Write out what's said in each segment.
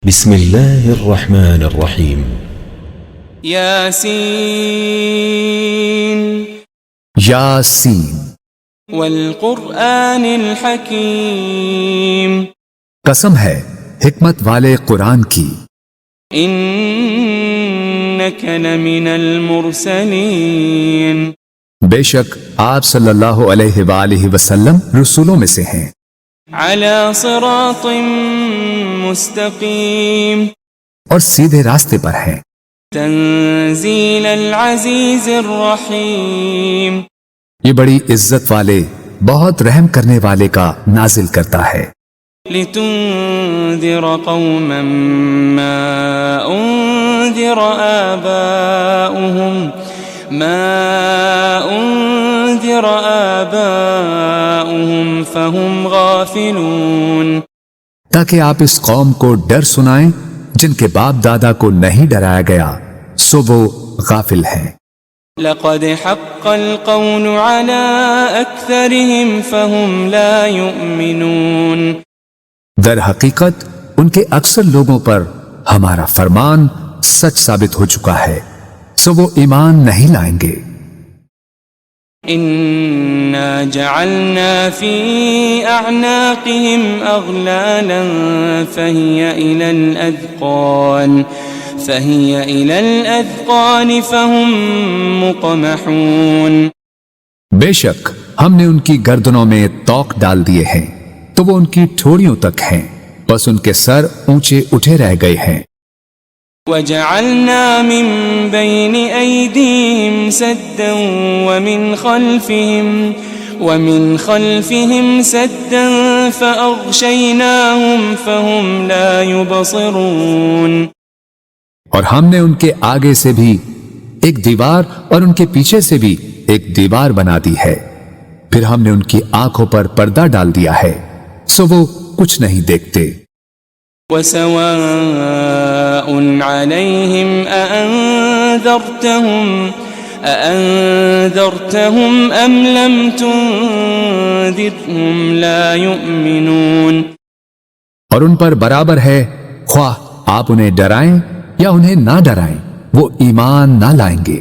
بسم الله الرحمن الرحيم ياسين یاسین والقرآن الحكيم قسم ہے حکمت والے قرآن کی، إنك لمن المرسلين بے شک آپ صلی اللہ علیہ وآلہ وسلم رسولوں میں سے ہیں، على صراط مستقيم اور سیدھے راستے پر ہیں، تنزيل العزيز الرحيم یہ بڑی عزت والے بہت رحم کرنے والے کا نازل کرتا ہے، لتنذر قوما ما أنذر آباؤهم فهم غافلون، تاکہ آپ اس قوم کو ڈر سنائیں جن کے باپ دادا کو نہیں ڈرایا گیا سو وہ غافل ہیں۔ لقد حق القول على أكثرهم فهم لا يؤمنون، در حقیقت ان کے اکثر لوگوں پر ہمارا فرمان سچ ثابت ہو چکا ہے سو وہ ایمان نہیں لائیں گے۔ إنا جعلنا في أعناقهم أغلالا فهي إلى الأذقان فهم مقمحون، بے شک ہم نے ان کی گردنوں میں توق ڈال دیے ہیں تو وہ ان کی ٹھوڑیوں تک ہیں، بس ان کے سر اونچے اٹھے رہ گئے ہیں۔ وجعلنا من بين أيديهم سدا ومن خلفهم سدا فأغشيناهم فهم لا يبصرون، اور ہم نے ان کے آگے سے بھی ایک دیوار اور ان کے پیچھے سے بھی ایک دیوار بنا دی ہے، پھر ہم نے ان کی آنکھوں پر پردہ ڈال دیا ہے سو وہ کچھ نہیں دیکھتے۔ وسواء عليهم أأنذرتهم أم لم تنذرهم لا يؤمنون، اور ان پر برابر ہے خواہ آپ انہیں ڈرائیں یا انہیں نہ ڈرائیں وہ ایمان نہ لائیں گے۔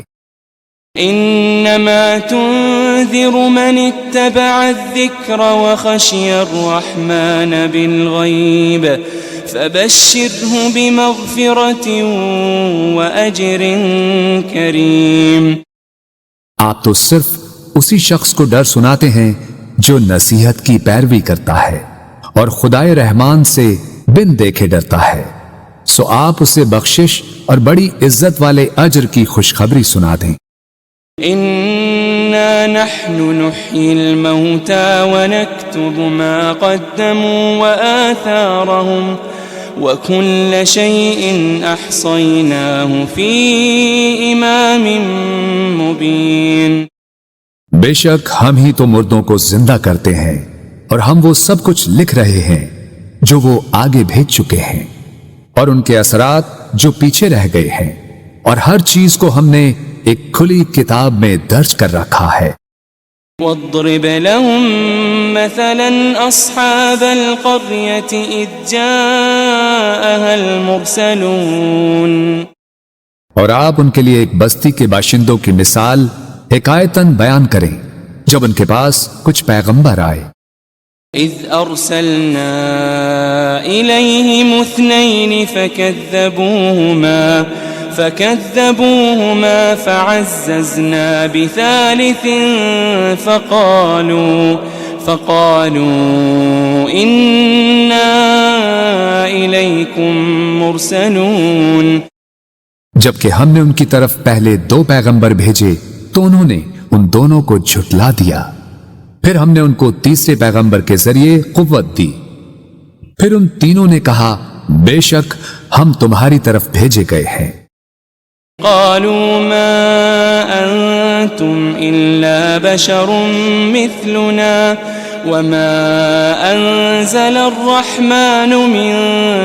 إنما تنذر من اتبع الذكر وخشي الرحمن بالغيب فبشره بمغفرة وأجر كريم، آپ تو صرف اسی شخص کو ڈر سناتے ہیں جو نصیحت کی پیروی کرتا ہے اور خدائے رحمان سے بن دیکھے ڈرتا ہے، سو آپ اسے بخشش اور بڑی عزت والے اجر کی خوشخبری سنا دیں۔ إنا نحن نحيي الموتى ونكتب ما قدموا وآثارهم وكل شيء أحصيناه في إمام مبين، بے شک ہم ہی تو مردوں کو زندہ کرتے ہیں اور ہم وہ سب کچھ لکھ رہے ہیں جو وہ آگے بھیج چکے ہیں اور ان کے اثرات جو پیچھے رہ گئے ہیں، اور ہر چیز کو ہم نے ایک کھلی کتاب میں درج کر رکھا ہے۔ واضرب لهم مثلا أصحاب القرية إذ جاءها المرسلون، اور آپ ان کے لیے ایک بستی کے باشندوں کی مثال حکایتاً بیان کریں جب ان کے پاس کچھ پیغمبر آئے۔ إذ أرسلنا إليهم اثنين فكذبوهما فعززنا بثالث فقالوا إنا إليكم مرسلون، جبکہ ہم نے ان کی طرف پہلے 2 پیغمبر بھیجے تو انہوں نے ان دونوں کو جھٹلا دیا، پھر ہم نے ان کو تیسرے پیغمبر کے ذریعے قوت دی، پھر ان تینوں نے کہا بے شک ہم تمہاری طرف بھیجے گئے ہیں۔ قالوا ما أنتم إلا بشر مثلنا وما أنزل الرحمن من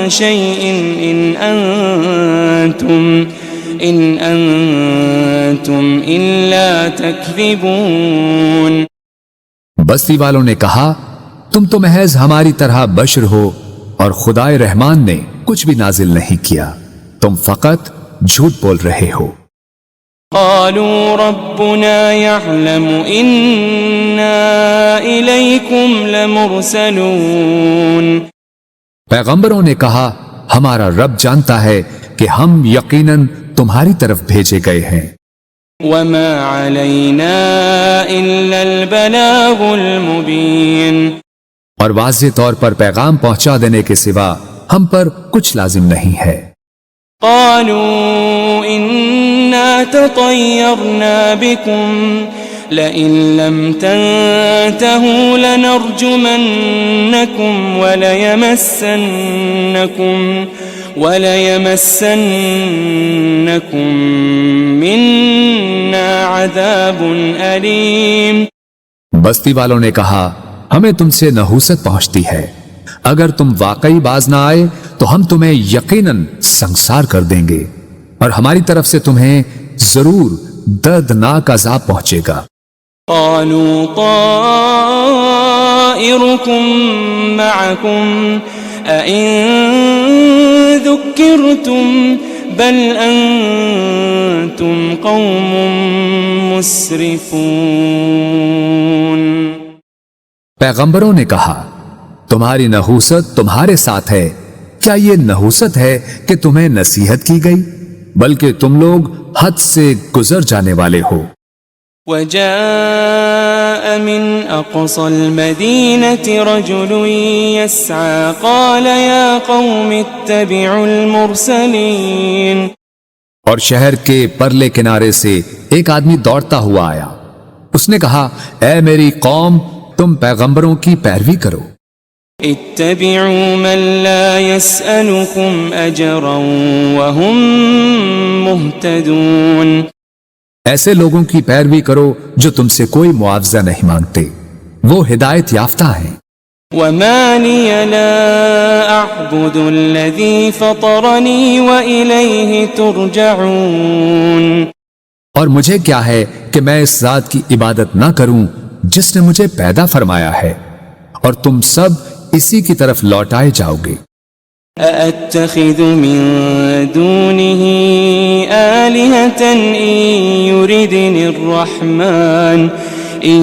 شيء إن أنتم إلا تكذبون، بستی والوں نے کہا تم تو محض ہماری طرح بشر ہو اور خدائے رحمان نے کچھ بھی نازل نہیں کیا، تم فقط جھوٹ بول رہے ہو۔ قالوا ربنا يعلم إنا إليكم لمرسلون۔ پیغمبروں نے کہا ہمارا رب جانتا ہے کہ ہم یقیناً تمہاری طرف بھیجے گئے ہیں۔ وما علينا إلا البلاغ المبين۔ اور واضح طور پر پیغام پہنچا دینے کے سوا ہم پر کچھ لازم نہیں ہے۔ قالوا إنا تطيرنا بكم لئن لم تنتهوا لنرجمنكم وليمسنكم منا عذاب أليم۔ بستی والوں نے کہا ہمیں تم سے نحوست پہنچتی ہے، اگر تم واقعی باز نہ آئے تو ہم تمہیں یقیناً سنسار کر دیں گے، اور ہماری طرف سے تمہیں ضرور دردناک عذاب پہنچے گا۔ قالوا طائركم معكم أئن ذكرتم بل أنتم قوم مسرفون۔ پیغمبروں نے کہا تمہاری نحوست تمہارے ساتھ ہے، کیا یہ نحوست ہے کہ تمہیں نصیحت کی گئی؟ بلکہ تم لوگ حد سے گزر جانے والے ہو۔ وجاء من أقصى المدينة رجل يسعى قال يا قوم اتبعوا المرسلين۔ اور شہر کے پرلے کنارے سے ایک آدمی دوڑتا ہوا آیا، اس نے کہا اے میری قوم تم پیغمبروں کی پیروی کرو۔ اتبعوا من لا يسألكم أجرا وهم مهتدون۔ ایسے لوگوں کی پیروی کرو جو تم سے کوئی معاوضہ نہیں مانگتے، وہ ہدایت یافتہ ہیں۔ وما لي لا أعبد الذي فطرني وإليه ترجعون۔ اور مجھے کیا ہے کہ میں اس ذات کی عبادت نہ کروں جس نے مجھے پیدا فرمایا ہے، اور تم سب اسی کی طرف لوٹائے جاؤ گے۔ أأتخذ من دونه آلهة إن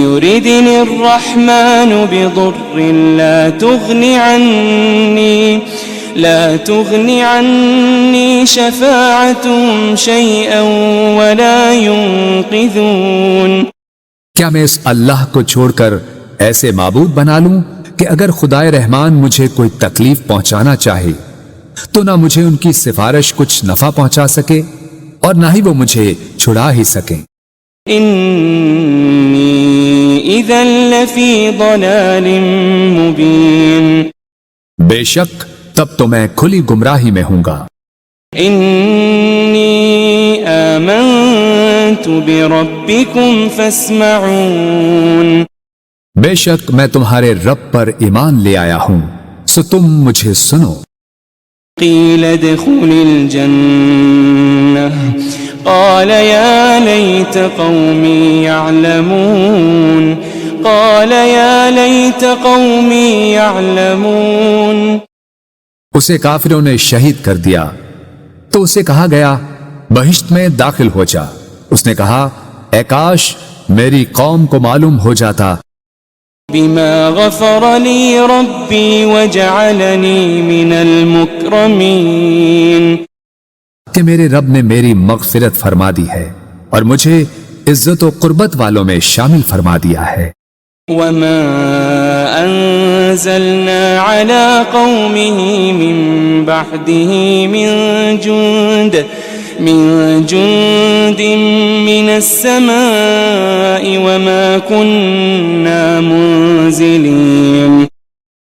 يردني الرحمن بضر لا تغني عني شفاعتهم شيئا ولا ينقذون۔ کیا میں اس اللہ کو چھوڑ کر ایسے معبود بنا لوں کہ اگر خدائے رحمان مجھے کوئی تکلیف پہنچانا چاہے تو نہ مجھے ان کی سفارش کچھ نفع پہنچا سکے اور نہ ہی وہ مجھے چھڑا ہی سکیں۔ انی اذا لفی ضلال مبین۔ بے شک تب تو میں کھلی گمراہی میں ہوں گا۔ انی آمنت بربکم فاسمعون۔ بے شک میں تمہارے رب پر ایمان لے آیا ہوں، سو تم مجھے سنو۔ قیل ادخل الجنہ قال یا لیت قومی یعلمون۔ قال یا لیت قومی یعلمون۔ اسے کافروں نے شہید کر دیا تو اسے کہا گیا بہشت میں داخل ہو جا۔ اس نے کہا اے کاش میری قوم کو معلوم ہو جاتا بما غفر لی ربی وجعلنی من المکرمین، کہ میرے رب نے میری مغفرت فرما دی ہے اور مجھے عزت و قربت والوں میں شامل فرما دیا ہے۔ وما انزلنا على قومه من بعده من جند من السماء وما كنا منزلين۔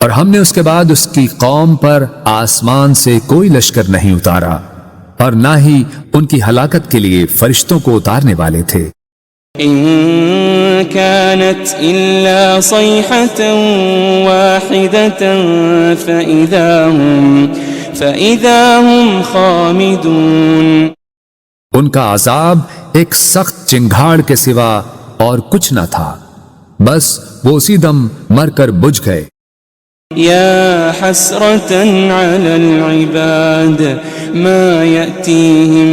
اور ہم نے اس کے بعد اس کی قوم پر آسمان سے کوئی لشکر نہیں اتارا اور نہ ہی ان کی ہلاکت کے لیے فرشتوں کو اتارنے والے تھے۔ إن كانت إلا صيحة واحدة فإذا هم خامدون۔ ان کا عذاب ایک سخت چنگھاڑ کے سوا اور کچھ نہ تھا، بس وہ اسی دم مر کر بجھ گئے۔ يا حسرة على العباد ما يأتيهم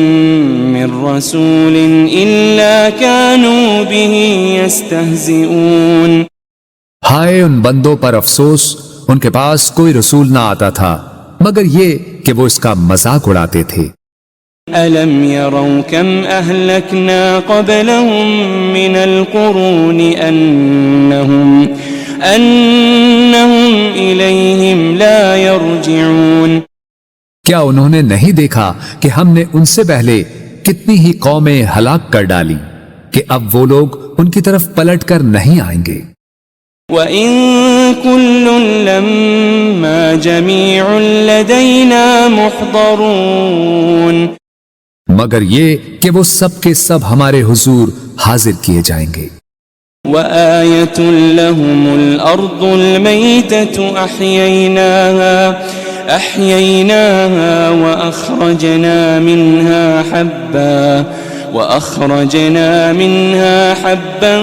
من رسول إلا كانوا به يستهزئون. ہائے ان بندوں پر افسوس، ان کے پاس کوئی رسول نہ آتا تھا مگر یہ کہ وہ اس کا مذاق اڑاتے تھے. ألم يروا كم أهلكنا قبلهم من القرون أنهم إليهم لا يرجعون. کیا انہوں نے نہیں دیکھا کہ ہم نے ان سے پہلے کتنی ہی قومیں ہلاک کر ڈالی کہ اب وہ لوگ ان کی طرف پلٹ کر نہیں آئیں گے. وَإِن كُلٌّ لَمَّا جَمِيعٌ لَدَيْنَا مُحْضَرُونَ. مگر یہ کہ وہ سب کے سب ہمارے حضور حاضر کیے جائیں گے. وَآيَةٌ لَهُمُ الْأَرْضُ الْمَيْتَةُ أَحْيَيْنَاهَا وَأَخْرَجْنَا مِنْهَا حَبًّا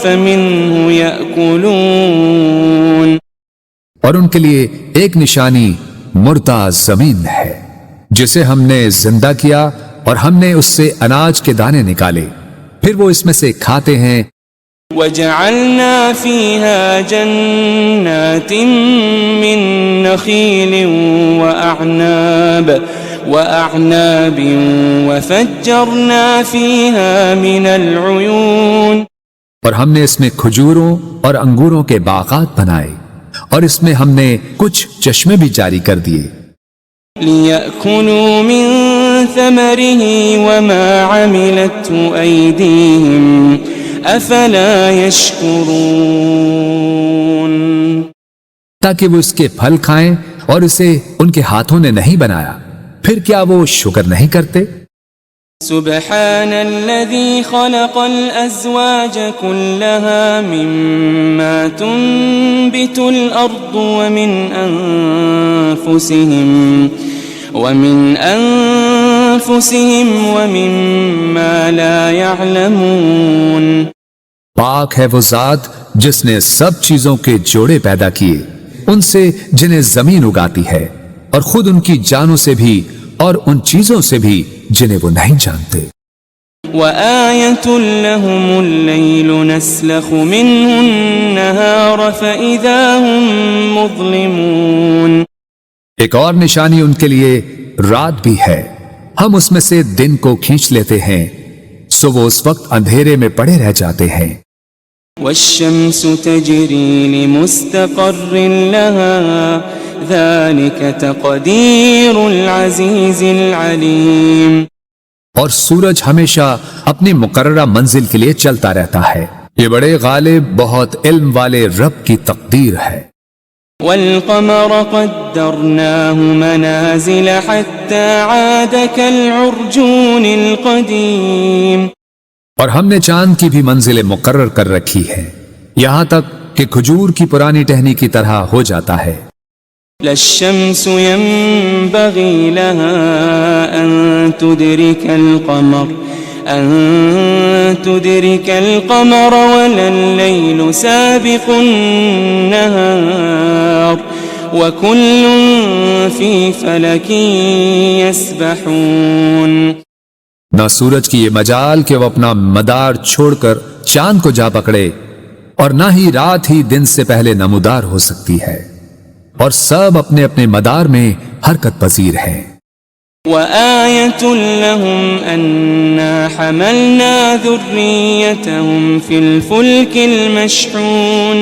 فَمِنْهُ يَأْكُلُونَ. اور ان کے لیے ایک نشانی مردہ زمین ہے جسے ہم نے زندہ کیا اور ہم نے اس سے اناج کے دانے نکالے، پھر وہ اس میں سے کھاتے ہیں. وَجَعَلْنَا فِيهَا جَنَّاتٍ مِّن نَخِيلٍ وَأَعْنَابٍ وَفَجَّرْنَا فِيهَا مِنَ الْعُيُونِ. اور ہم نے اس میں کھجوروں اور انگوروں کے باغات بنائے اور اس میں ہم نے کچھ چشمے بھی جاری کر دیے. لِيَأْكُلُوا مِن ثَمَرِهِ وَمَا عَمِلَتْهُ أَيْدِيهِمْ أَفَلَا يَشْكُرُونَ. تاکہ وہ اس کے پھل کھائیں اور اسے ان کے ہاتھوں نے نہیں بنایا، پھر کیا وہ شکر نہیں کرتے؟ سبحان الذي خلق الأزواج كلها مما تنبت الأرض ومن أنفسهم ومما لا يعلمون. پاک ہے وہ ذات جس نے سب چیزوں کے جوڑے پیدا کیے، ان سے جنہیں زمین اگاتی ہے اور خود ان کی جانوں سے بھی اور ان چیزوں سے بھی جنہیں وہ نہیں جانتے. وَآيَةٌ لَهُمُ اللَّيْلُ نَسْلَخُ مِنْهُ النَّهَارَ فَإِذَا هُمْ مُظْلِمُونَ. ایک اور نشانی ان کے لیے رات بھی ہے، ہم اس میں سے دن کو کھینچ لیتے ہیں سو وہ اس وقت اندھیرے میں پڑے رہ جاتے ہیں. وَالشَّمْسُ تَجْرِي لِمُسْتَقَرٍّ لَهَا ذَلِكَ تَقْدِيرُ الْعَزِيزِ الْعَلِيمِ. اور سورج ہمیشہ اپنی مقررہ منزل کے لیے چلتا رہتا ہے، یہ بڑے غالب بہت علم والے رب کی تقدیر ہے. وَالْقَمَرَ قَدَّرْنَاهُ مَنَازِلَ حَتَّى عَادَ كَالْعُرْجُونِ الْقَدِيمِ. اور ہم نے چاند کی بھی منزلیں مقرر کر رکھی ہے یہاں تک کہ کھجور کی پرانی ٹہنی کی طرح ہو جاتا ہے. لَا الشَّمْسُ يَنبَغِي لَهَا أَن تُدْرِكَ الْقَمَرَ وَلَا اللَّيْلُ سَابِقُ النَّهَارِ وَكُلٌّ فِي فَلَكٍ يَسْبَحُونَ. نہ سورج کی یہ مجال کہ وہ اپنا مدار چھوڑ کر چاند کو جا پکڑے، اور نہ ہی رات ہی دن سے پہلے نمودار ہو سکتی ہے، اور سب اپنے اپنے مدار میں حرکت پذیر ہیں. وَآيَةٌ لَهُمْ أَنَّا حَمَلْنَا ذُرِّيَّتَهُمْ فِي الْفُلْكِ الْمَشْحُونِ.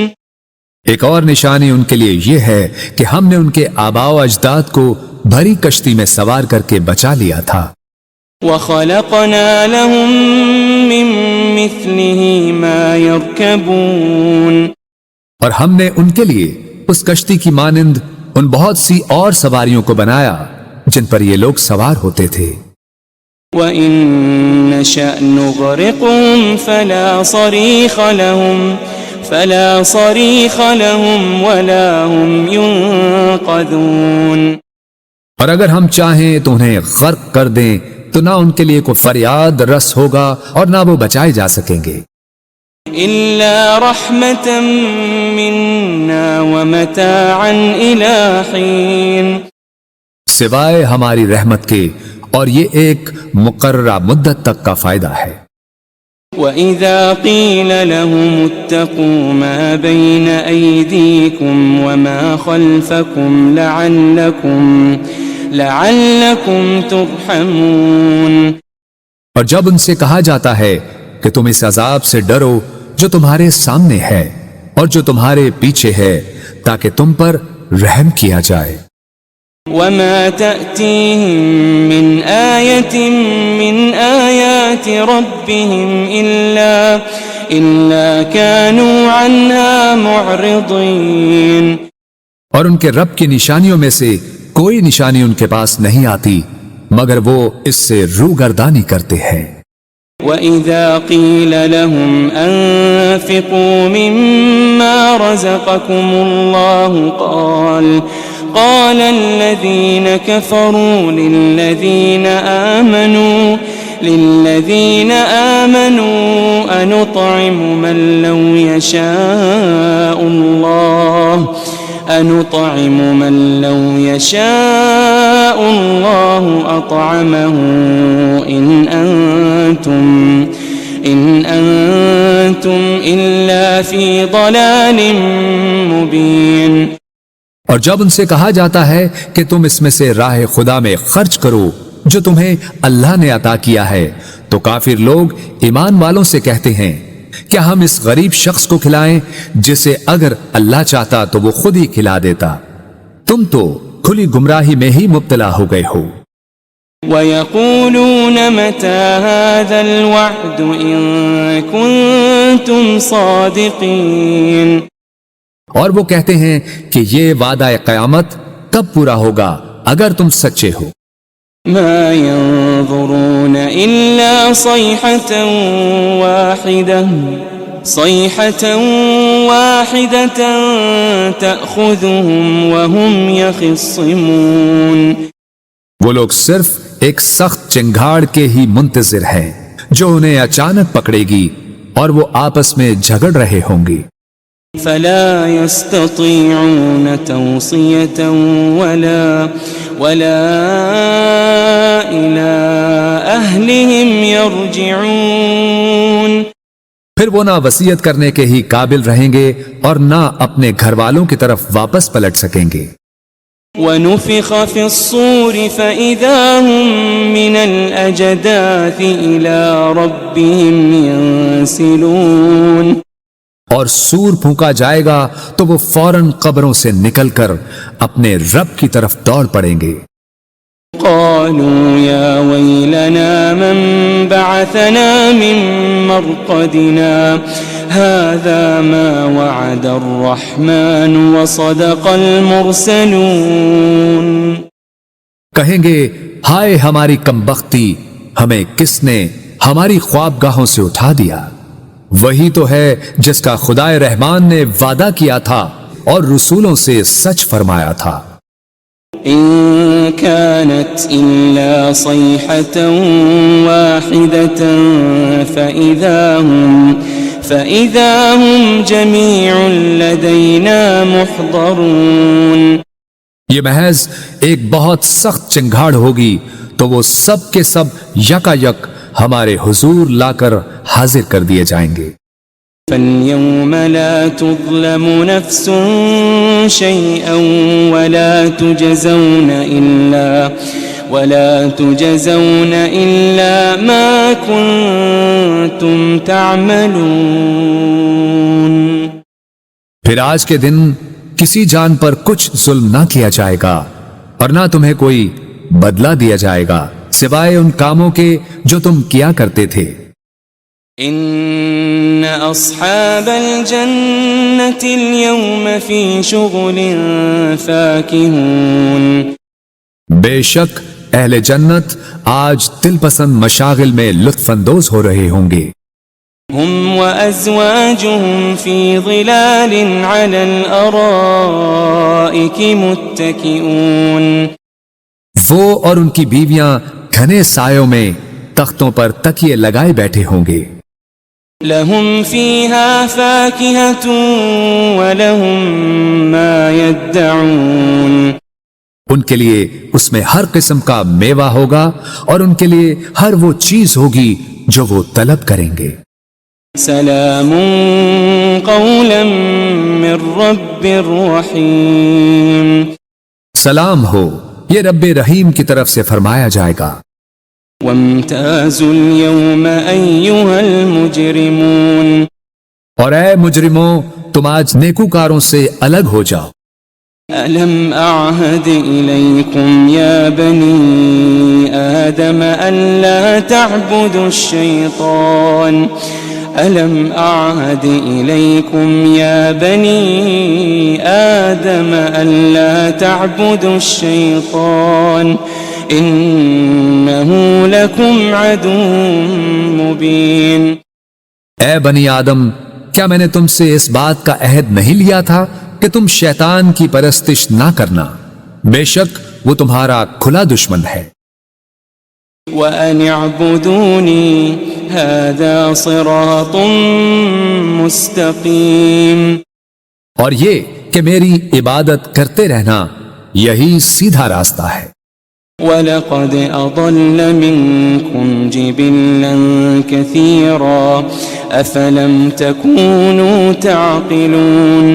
ایک اور نشانی ان کے لیے یہ ہے کہ ہم نے ان کے آباء و اجداد کو بھری کشتی میں سوار کر کے بچا لیا تھا. وَخَلَقْنَا لَهُم مِّن مِّثْلِهِ مَا يَرْكَبُونَ. اور ہم نے ان کے لیے اس کشتی کی مانند ان بہت سی اور سواریوں کو بنایا جن پر یہ لوگ سوار ہوتے تھے. وَإِن نَّشَأْ نُغْرِقْهُمْ فَلَا صَرِيخَ لَهُمْ وَلَا هُمْ يُنقَذُونَ. اور اگر ہم چاہیں تو انہیں غرق کر دیں تو نہ ان کے لیے کوئی فریاد رس ہوگا اور نہ وہ بچائے جا سکیں گے. إلا رحمة منا ومتاعا إلى حين سوائے ہماری رحمت کے، اور یہ ایک مقررہ مدت تک کا فائدہ ہے۔ وَإِذَا قِيلَ لَهُمُ اتَّقُوا مَا بَيْنَ أَيْدِيكُمْ وَمَا خَلْفَكُمْ لَعَلَّكُمْ تُرْحَمُونَ، اور جب ان سے کہا جاتا ہے کہ تم اس عذاب سے ڈرو جو تمہارے سامنے ہے اور جو تمہارے پیچھے ہے، تاکہ تم پر رحم کیا جائے۔ وَمَا تَأْتِيهِم مِّنْ آيَةٍ مِّنْ آيَاتِ رَبِّهِمْ إِلَّا كَانُوا عَنْهَا مُعْرِضِينَ، اور ان کے رب کی نشانیوں میں سے کوئی نشانی ان کے پاس نہیں آتی مگر وہ اس سے روگردانی کرتے ہیں۔ وَإِذَا قِيلَ لَهُمْ أَنفِقُوا مِمَّا رَزَقَكُمُ اللَّهُ قال الذين كفروا للذين آمنوا أنطعم من لو يشاء الله أطعمه إن أنتم إلا في ضلال مبين۔ اور جب ان سے کہا جاتا ہے کہ تم اس میں سے راہ خدا میں خرچ کرو جو تمہیں اللہ نے عطا کیا ہے، تو کافر لوگ ایمان والوں سے کہتے ہیں کیا ہم اس غریب شخص کو کھلائیں جسے اگر اللہ چاہتا تو وہ خود ہی کھلا دیتا، تم تو کھلی گمراہی میں ہی مبتلا ہو گئے ہو۔ وَيَقُولُونَ مَتَى هَذَا الْوَعْدُ إِن كُنتُمْ صَادِقِينَ، اور وہ کہتے ہیں کہ یہ وعدہ قیامت کب پورا ہوگا اگر تم سچے ہو۔ ما ينظرون إلا صيحة واحدة تأخذهم وهم يخصمون، وہ لوگ صرف ایک سخت چنگھاڑ کے ہی منتظر ہیں جو انہیں اچانک پکڑے گی اور وہ آپس میں جھگڑ رہے ہوں گے۔ فلا يستطيعون توصية ولا إلى أهلهم يرجعون، پھر وہ نہ وصیت کرنے کے ہی قابل رہیں گے اور نہ اپنے گھر والوں کی طرف واپس پلٹ سکیں گے۔ ونفخ في الصور فإذا هم من الأجداث إلى ربهم ينسلون، اور سور پھونکا جائے گا تو وہ فوراً قبروں سے نکل کر اپنے رب کی طرف دوڑ پڑیں گے۔ قالوا يا ويلنا من بعثنا من مرقدنا هذا ما وعد الرحمن وصدق المرسلون، کہیں گے ہائے ہماری کمبختی، ہمیں کس نے ہماری خوابگاہوں سے اٹھا دیا، وہی تو ہے جس کا خدائے رحمان نے وعدہ کیا تھا اور رسولوں سے سچ فرمایا تھا۔ إن كانت إلا صيحة واحدة فإذا هم جميع لدينا محضرون، یہ محض ایک بہت سخت چنگھاڑ ہوگی تو وہ سب کے سب یکا یک ہمارے حضور لا کر حاضر کر دیے جائیں گے۔ فَالْيَوْمَ لَا تُظْلَمُ نَفْسٌ شَيْئًا وَلَا تُجَزَوْنَ إِلَّا مَا كُنتُمْ تَعْمَلُونَ، پھر آج کے دن کسی جان پر کچھ ظلم نہ کیا جائے گا اور نہ تمہیں کوئی بدلہ دیا جائے گا سوائے ان کاموں کے جو تم کیا کرتے تھے۔ ان اصحاب الجنة اليوم في شغل فاكهون، بے شک اہل جنت آج دل پسند مشاغل میں لطف اندوز ہو رہے ہوں گے۔ هم وازواجهم في ظلال على الارائك متكئون، وہ اور ان کی بیویاں گھنے سایوں میں تختوں پر تکیے لگائے بیٹھے ہوں گے۔ لهم فيها فاكهة ولهم ما يدعون ان کے لیے اس میں ہر قسم کا میوہ ہوگا اور ان کے لیے ہر وہ چیز ہوگی جو وہ طلب کریں گے۔ سلام قولا من رب رحیم، سلام ہو، یہ رب رحیم کی طرف سے فرمایا جائے گا۔ وامتازوا اليوم أيها المجرمون، اور اے مجرموں، تم آج نیکوکاروں سے الگ ہو جاؤ۔ ألم أعهد إليكم يا بني آدم ألا تعبدوا الشيطان ألم أعهد إليكم يا بني آدم ألا تعبدوا الشيطان إنه لكم عدو مبين۔ اے بنی آدم، کیا میں نے تم سے اس بات کا عہد نہیں لیا تھا کہ تم شیطان کی پرستش نہ کرنا؟ بے شک وہ تمہارا کھلا دشمن ہے۔ وَأَنِ اعْبُدُونِي هَذَا صِرَاطٌ مُسْتَقِيمٌ، اور یہ کہ میری عبادت کرتے رہنا یہی سیدھا راستہ ہے۔ وَلَقَدْ أَضَلَّ مِنْكُمْ جِبِلًّا كَثِيرًا أَفَلَمْ تَكُونُوا تَعْقِلُونَ،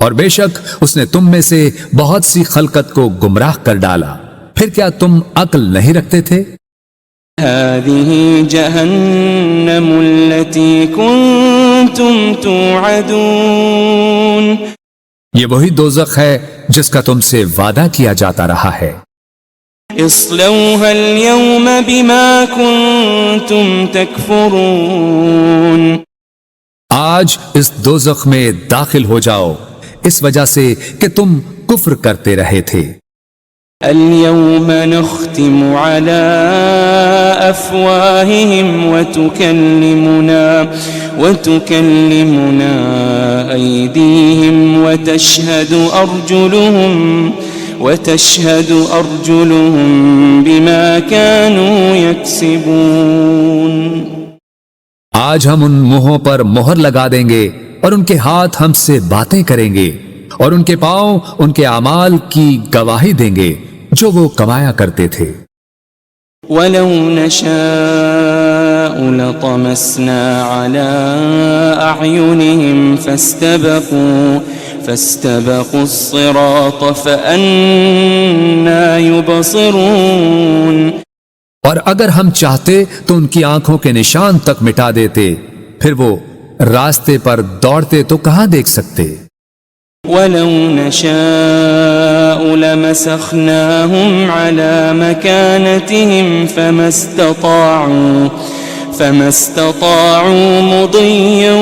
اور بے شک اس نے تم میں سے بہت سی خلقت کو گمراہ کر ڈالا، پھر کیا تم عقل نہیں رکھتے تھے؟ هذه جهنم التي كنتم توعدون، یہ وہی دوزخ ہے جس کا تم سے وعدہ کیا جاتا رہا ہے۔ اصلوها اليوم بما كنتم تكفرون، آج اس دوزخ میں داخل ہو جاؤ اس وجہ سے کہ تم کفر کرتے رہے تھے۔ اليوم نختم على أفواههم وتكلمنا أيديهم وتشهد أرجلهم بما كانوا يكسبون۔ آج ہم ان منہوں پر مہر لگا دیں گے اور ان کے ہاتھ ہم سے باتیں کریں گے اور ان کے پاؤں ان کے اعمال کی گواہی دیں گے جو وہ کمایا کرتے تھے۔ وَلَوْ نَشَاءُ لَطَمَسْنَا عَلَىٰ أَعْيُنِهِمْ فَاسْتَبَقُوا الصِّرَاطَ فَأَنَّىٰ يُبْصِرُونَ، اور اگر ہم چاہتے تو ان کی آنکھوں کے نشان تک مٹا دیتے، پھر وہ راستے پر دوڑتے تو کہاں دیکھ سکتے۔ وَلَوْ نَشَاءُ لَمَسَخْنَاهُمْ عَلَىٰ مَكَانَتِهِمْ فَمَا اسْتَطَاعُوا مُضِيًّا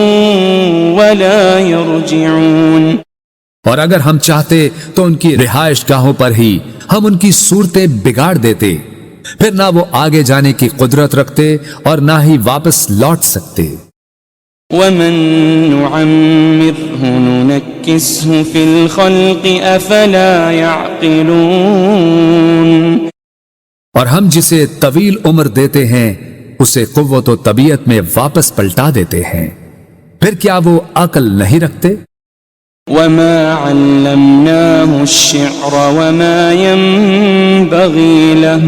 وَلَا يَرْجِعُونَ، اور اگر ہم چاہتے تو ان کی رہائش گاہوں پر ہی ہم ان کی صورتیں بگاڑ دیتے، پھر نہ وہ آگے جانے کی قدرت رکھتے اور نہ ہی واپس لوٹ سکتے۔ وَمَن نُعَمِّرْهُ نُنَكِّسْهُ فِي الْخَلْقِ أَفَلَا يَعْقِلُونَ، اور ہم جسے طویل عمر دیتے ہیں اسے قوت و طبیعت میں واپس پلٹا دیتے ہیں، پھر کیا وہ عقل نہیں رکھتے؟ وَمَا عَلَّمْنَاهُ الشِّعْرَ وَمَا يَنبَغِي لَهُ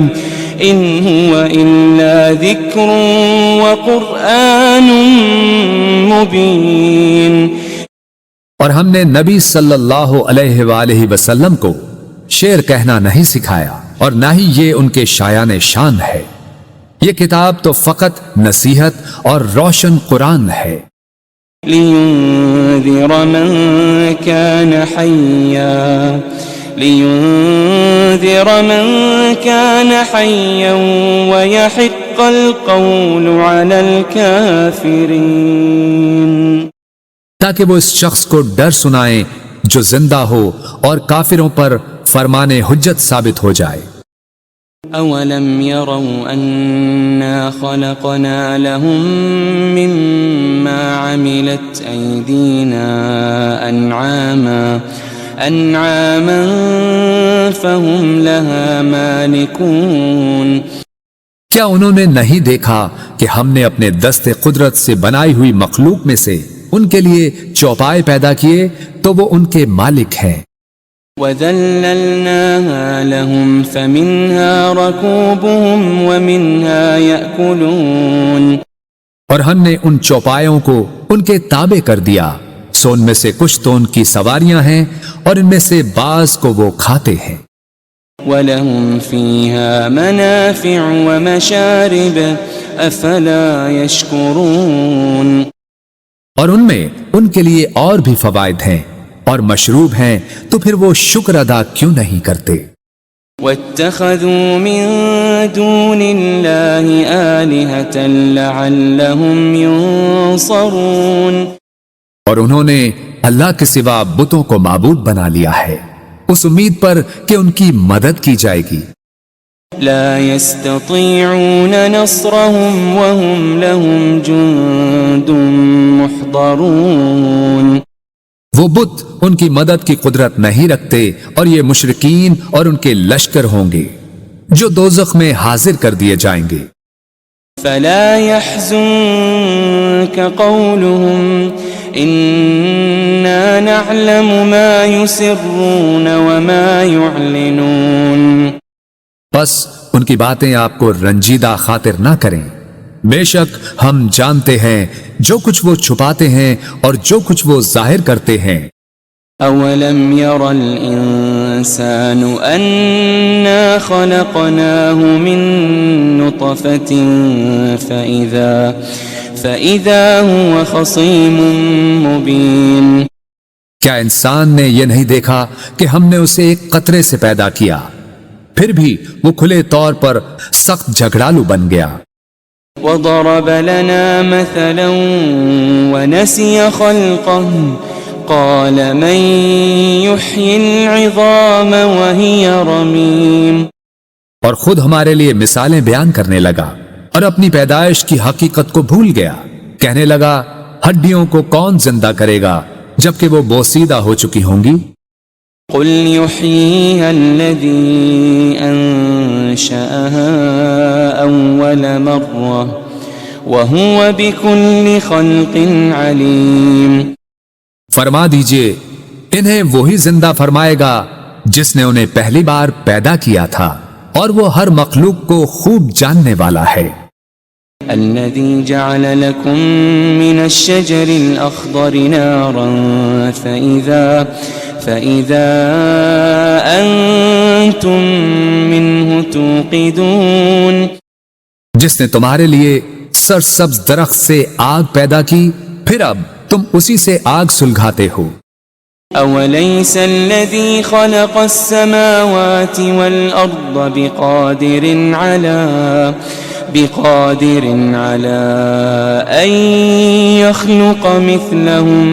إِنْ هُوَ إِلَّا ذِكْرٌ وَقُرْآنٌ مُبِينٌ، اور ہم نے نبی صلی اللہ علیہ وآلہ وسلم کو شعر کہنا نہیں سکھایا اور نہ ہی یہ ان کے شایان شان ہے، یہ کتاب تو فقط نصیحت اور روشن قرآن ہے۔ لِيُنذِرَ مَن كَانَ حَيًّا وَيَحِقَّ الْقَوْلُ عَلَى الْكَافِرِينَ، تاکہ وہ اس شخص کو ڈر سنائیں جو زندہ ہو اور کافروں پر فرمان حجت ثابت ہو جائے۔ أَوَلَمْ يَرَوْا أَنَّا خَلَقْنَا لَهُم مِّمَّا عَمِلَتْ أَيْدِينَا أَنْعَامًا فَهُمْ لَهَا مَالِكُونَ، کیا انہوں نے نہیں دیکھا کہ ہم نے اپنے دست قدرت سے بنائی ہوئی مخلوق میں سے ان کے لیے چوپائے پیدا کیے تو وہ ان کے مالک ہیں۔ وَذَلَّلْنَاهَا لَهُمْ فَمِنْهَا رَكُوبُهُمْ وَمِنْهَا يَأْكُلُونَ، اور ہم نے ان چوپایوں کو ان کے تابع کر دیا، سو ان میں سے کچھ تو ان کی سواریاں ہیں اور ان میں سے بعض کو وہ کھاتے ہیں۔ وَلَهُمْ فِيهَا مَنَافِعُ وَمَشَارِبُ أَفَلَا يَشْكُرُونَ، اور ان میں ان کے لیے اور بھی فوائد ہیں اور مشروب ہیں، تو پھر وہ شکر ادا کیوں نہیں کرتے؟ وَاتَّخَذُوا مِن دُونِ اللَّهِ آلِهَةً لَعَلَّهُمْ يُنصَرُونَ، اور انہوں نے اللہ کے سوا بتوں کو معبود بنا لیا ہے اس امید پر کہ ان کی مدد کی جائے گی۔ لا يستطيعون نصرهم وهم لهم جند محضرون، وہ بت ان کی مدد کی قدرت نہیں رکھتے اور یہ مشرکین اور ان کے لشکر ہوں گے جو دوزخ میں حاضر کر دیے جائیں گے۔ فلا يحزنك قولهم إنا نعلم ما يسرون وما يعلنون، بس ان کی باتیں آپ کو رنجیدہ خاطر نہ کریں، بے شک ہم جانتے ہیں جو کچھ وہ چھپاتے ہیں اور جو کچھ وہ ظاہر کرتے ہیں۔ أولم ير الإنسان أنا خلقناه من نطفة فإذا هو خصيم مبين، کیا انسان نے یہ نہیں دیکھا کہ ہم نے اسے ایک قطرے سے پیدا کیا، پھر بھی وہ کھلے طور پر سخت جھگڑالو بن گیا۔ وضرب لنا مثلا ونسي خلقه قال من يحيي العظام وهي رميم، اور خود ہمارے لیے مثالیں بیان کرنے لگا اور اپنی پیدائش کی حقیقت کو بھول گیا، کہنے لگا ہڈیوں کو کون زندہ کرے گا جبکہ وہ بوسیدہ ہو چکی ہوں گی۔ قل يحييها الذي أنشأها أول مرة وهو بكل خلق عليم، فرما دیجئے انہیں وہی زندہ فرمائے گا جس نے انہیں پہلی بار پیدا کیا تھا اور وہ ہر مخلوق کو خوب جاننے والا ہے۔ الذي جعل لكم من الشجر الأخضر نارا فإذا أنتم منه توقدون، جس نے تمہارے لیے سرسبز درخت سے آگ پیدا کی پھر اب تم اسی سے آگ سلگاتے ہو۔ أوليس الذي خلق السماوات والأرض بقادر على أن يخلق مثلهم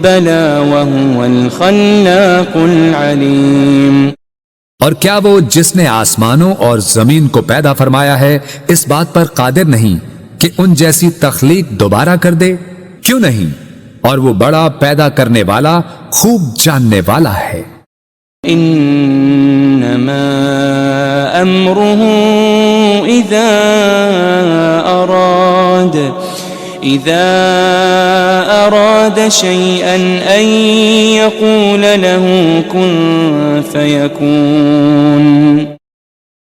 بلى وهو الخلاق العليم، اور کیا وہ جس نے آسمانوں اور زمین کو پیدا فرمایا ہے اس بات پر قادر نہیں کہ ان جیسی تخلیق دوبارہ کر دے؟ کیوں نہیں، اور وہ بڑا پیدا کرنے والا خوب جاننے والا ہے۔ انما امره اذا اراد شيئا ان يقول له كن فيكون،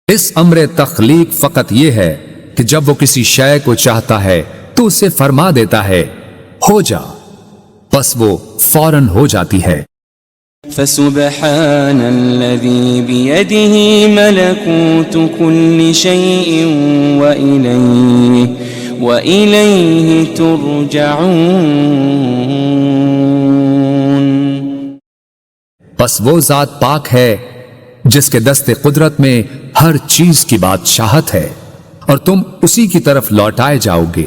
اس امر تخلیق فقط یہ ہے کہ جب وہ کسی شے کو چاہتا ہے تو اسے فرما دیتا ہے ہو جا، بس وہ فوراً ہو جاتی ہے۔ فسبحان الذي بيده ملكوت كل شيء وإليه ترجعون، بس وہ ذات پاک ہے جس کے دست قدرت میں ہر چیز کی بادشاہت ہے اور تم اسی کی طرف لوٹائے جاؤ گے۔